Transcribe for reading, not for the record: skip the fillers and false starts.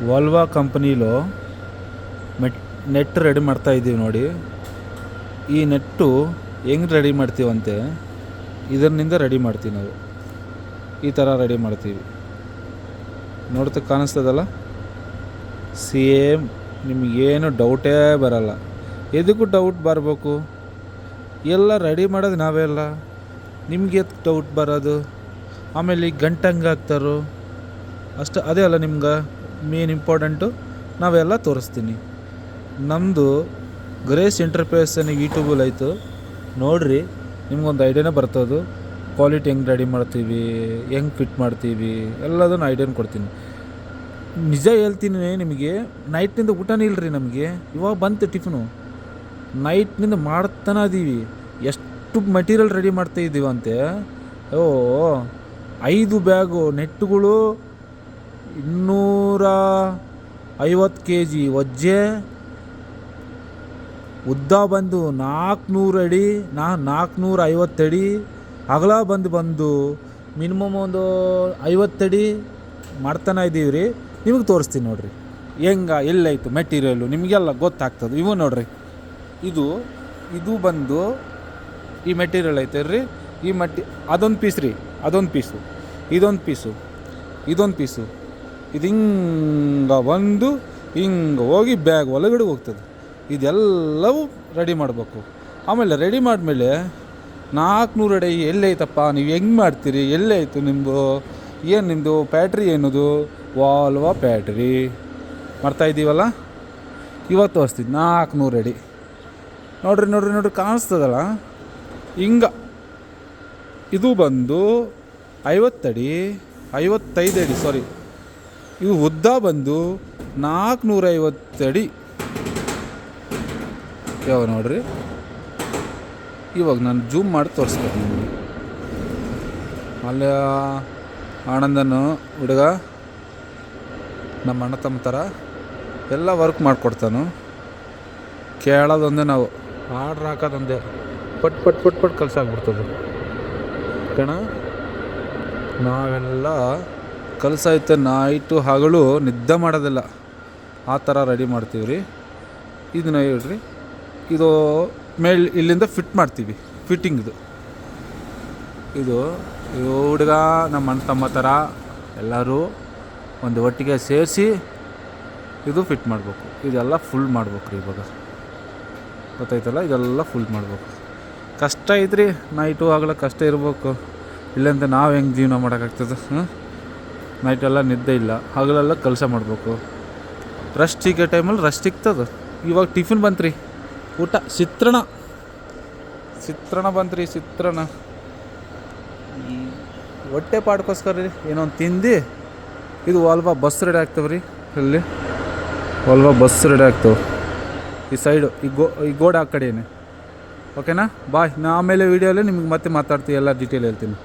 ವಾಲ್ವಾ ಕಂಪನಿలో net ready ಮಾಡ್ತಾ ಇದ್ದೀವಿ ನೋಡಿ. ಈ ನೆಟ್ಟು ಹೆಂಗೆ ರೆಡಿ ಮಾಡ್ತೀವಂತೆ, ಇದರಿಂದ ರೆಡಿ ಮಾಡ್ತೀವಿ ನಾವು. ಈ ಥರ ರೆಡಿ ಮಾಡ್ತೀವಿ. ನೋಡ್ತಾ ಕಾಣಿಸ್ತದಲ್ಲ, ಸೇಮ್. ನಿಮಗೇನು ಡೌಟೇ ಬರಲ್ಲ. ಎದಕ್ಕೂ ಡೌಟ್ ಬರಬೇಕು, ಎಲ್ಲ ರೆಡಿ ಮಾಡೋದು ನಾವೇ ಅಲ್ಲ. ನಿಮಗೆ ಡೌಟ್ ಬರೋದು. ಆಮೇಲೆ ಈಗ ಗಂಟಂಗೆ ಹಾಕ್ತಾರೋ ಅಷ್ಟು, ಅದೇ ಅಲ್ಲ ನಿಮ್ಗೆ ಮೇನ್ ಇಂಪಾರ್ಟೆಂಟು. ನಾವೆಲ್ಲ ತೋರಿಸ್ತೀನಿ. ನಮ್ಮದು ಗ್ರೇಸ್ ಇಂಟರ್ಫೇಸ್ ನೀವು ಯೂಟ್ಯೂಬಲ್ಲಿ ಆಯಿತು ನೋಡಿರಿ, ನಿಮ್ಗೊಂದು ಐಡಿಯಾನೇ ಬರ್ತದೆ. ಕ್ವಾಲಿಟಿ ಹೆಂಗೆ ರೆಡಿ ಮಾಡ್ತೀವಿ, ಹೆಂಗೆ ಫಿಟ್ ಮಾಡ್ತೀವಿ, ಎಲ್ಲದನ್ನು ಐಡಿಯಾನ ಕೊಡ್ತೀನಿ. ನಿಜ ಹೇಳ್ತೀನಿ ನಿಮಗೆ, ನೈಟ್ನಿಂದ ಊಟನೇ ಇಲ್ಲರಿ ನಮಗೆ. ಇವಾಗ ಬಂತು ಟಿಫನು, ನೈಟ್ನಿಂದ ಮಾಡ್ತಾನೆ ಇದೀವಿ. ಎಷ್ಟು ಮೆಟೀರಿಯಲ್ ರೆಡಿ ಮಾಡ್ತಾ ಇದ್ದೀವಂತೆ. 5 ಬ್ಯಾಗು ನೆಟ್ಟುಗಳು, 250 kg ವಜ್ಜೆ, ಉದ್ದ ಬಂದು 400 ಅಡಿ, 450 ಅಡಿ, ಅಗಲ ಬಂದು ಮಿನಿಮಮ್ ಒಂದು 50 ಅಡಿ ಮಾಡ್ತಾನೆ ಇದ್ದೀವಿ ರೀ. ನಿಮಗೆ ತೋರಿಸ್ತೀನಿ ನೋಡಿರಿ ಹೆಂಗೆ ಎಲ್ಲೈತು ಮೆಟೀರಿಯಲ್ಲು, ನಿಮಗೆಲ್ಲ ಗೊತ್ತಾಗ್ತದೆ. ಇವು ನೋಡಿರಿ, ಇದು ಬಂದು ಈ ಮೆಟೀರಿಯಲ್ ಐತೆ ರೀ. ಈ ಅದೊಂದು ಪೀಸ್ ರೀ, ಅದೊಂದು ಪೀಸು, ಇದೊಂದು ಪೀಸು, ಇದೊಂದು ಪೀಸು. ಇದು ಹಿಂಗೆ ಬಂದು ಹಿಂಗೆ ಹೋಗಿ ಬ್ಯಾಗ್ ಒಳಗಡೆ ಹೋಗ್ತದೆ. ಇದೆಲ್ಲವೂ ರೆಡಿ ಮಾಡಬೇಕು. ಆಮೇಲೆ ರೆಡಿ ಮಾಡಿದ್ಮೇಲೆ 400 ಅಡಿ ಎಲ್ಲೈತಪ್ಪ, ನೀವು ಹೆಂಗೆ ಮಾಡ್ತೀರಿ, ಎಲ್ಲೈತು ನಿಮ್ಮದು ಬ್ಯಾಟ್ರಿ ಏನದು, ವಾಲ್ವಾ ಬ್ಯಾಟ್ರಿ ಮಾಡ್ತಾಯಿದ್ದೀವಲ್ಲ. ಇವತ್ತು ತೋರಿಸ್ತೀನಿ 400 ಅಡಿ. ನೋಡ್ರಿ ಕಾಣಿಸ್ತದಲ್ಲ ಹಿಂಗೆ. ಇದು ಬಂದು 50 ಅಡಿ, 55 ಅಡಿ, ಸಾರಿ, ಇದು ಉದ್ದ ಬಂದು 450 ಅಡಿ. ಯಾವ ನೋಡ್ರಿ, ಇವಾಗ ನಾನು ಜೂಮ್ ಮಾಡಿ ತೋರಿಸ್ಬೇಕು ನಿಮಗೆ. ಅಲ್ಲೇ ಆನಂದನು ಹುಡುಗ ನಮ್ಮ ಅಣ್ಣ ತಮ್ಮ ಥರ ಎಲ್ಲ ವರ್ಕ್ ಮಾಡಿಕೊಡ್ತಾನು. ಕೇಳೋದೊಂದೇ, ನಾವು ಆರ್ಡ್ರ್ ಹಾಕೋದೊಂದೇ. ಪಟ್ ಕಲ್ಸಾಗ್ಬಿಡ್ತದೆ ಕಣ. ನಾವೆಲ್ಲ ಕಲ್ಸೈತೆ ನೈಟು ಹಗಲು ನಿದ್ದೆ ಮಾಡೋದಿಲ್ಲ, ಆ ಥರ ರೆಡಿ ಮಾಡ್ತೀವಿ ರೀ. ಇದನ್ನ ಹೇಳ್ರಿ, ಇದು ಮೇಲೆ ಇಲ್ಲಿಂದ ಫಿಟ್ ಮಾಡ್ತೀವಿ. ಫಿಟ್ಟಿಂಗ್ದು ಇದು ಹುಡುಗ ನಮ್ಮ ಅಣ್ಣ ತಮ್ಮ ಥರ ಎಲ್ಲರೂ ಒಂದು ಒಟ್ಟಿಗೆ ಸೇರಿಸಿ ಇದು ಫಿಟ್ ಮಾಡಬೇಕು. ಇದೆಲ್ಲ ಫುಲ್ ಮಾಡ್ಬೇಕು ರೀ. ಇವಾಗ ಗೊತ್ತಾಯ್ತಲ್ಲ, ಇದೆಲ್ಲ ಫುಲ್ ಮಾಡಬೇಕು. ಕಷ್ಟ ಐತ್ರಿ, ನೈಟು ಆಗಲ್ಲ ಕಷ್ಟ ಇರಬೇಕು. ಇಲ್ಲಂತ ನಾವು ಹೆಂಗೆ ಜೀವನ ಮಾಡೋಕ್ಕಾಗ್ತದೆ? ನೈಟೆಲ್ಲ ನಿದ್ದೆ ಇಲ್ಲ, ಹಗಲೆಲ್ಲ ಕೆಲಸ ಮಾಡಬೇಕು. ರೆಸ್ಟ್ ಸಿಗೋ ಟೈಮಲ್ಲಿ ರೆಸ್ಟ್ ಸಿಗ್ತದೆ. ಇವಾಗ ಟಿಫಿನ್ ಬಂತ್ರಿ, ಊಟ ಚಿತ್ರಣ ಬಂತ್ರಿ. ಚಿತ್ರಣ ಹೊಟ್ಟೆ ಪಾಡ್ಕೋಸ್ಕರ ರೀ, ಏನೋ ಒಂದು ತಿಂದು. ಇದು ವಾಲ್ವಾ ಬಸ್ ರೆಡಿ ಆಗ್ತವೆ ರೀ. ಇಲ್ಲಿ ವಾಲ್ವಾ ಬಸ್ ರೆಡಿ ಆಗ್ತವೆ ಈ ಸೈಡು, ಈ ಗೋಡೆ ಆ ಕಡೆಯೇ. ಓಕೆನಾ? ಬಾಯ್. ನಾ ಆಮೇಲೆ ವೀಡಿಯೋಲ್ಲಿ ನಿಮ್ಗೆ ಮತ್ತೆ ಮಾತಾಡ್ತೀವಿ, ಎಲ್ಲ ಡೀಟೇಲ್ ಹೇಳ್ತೀನಿ.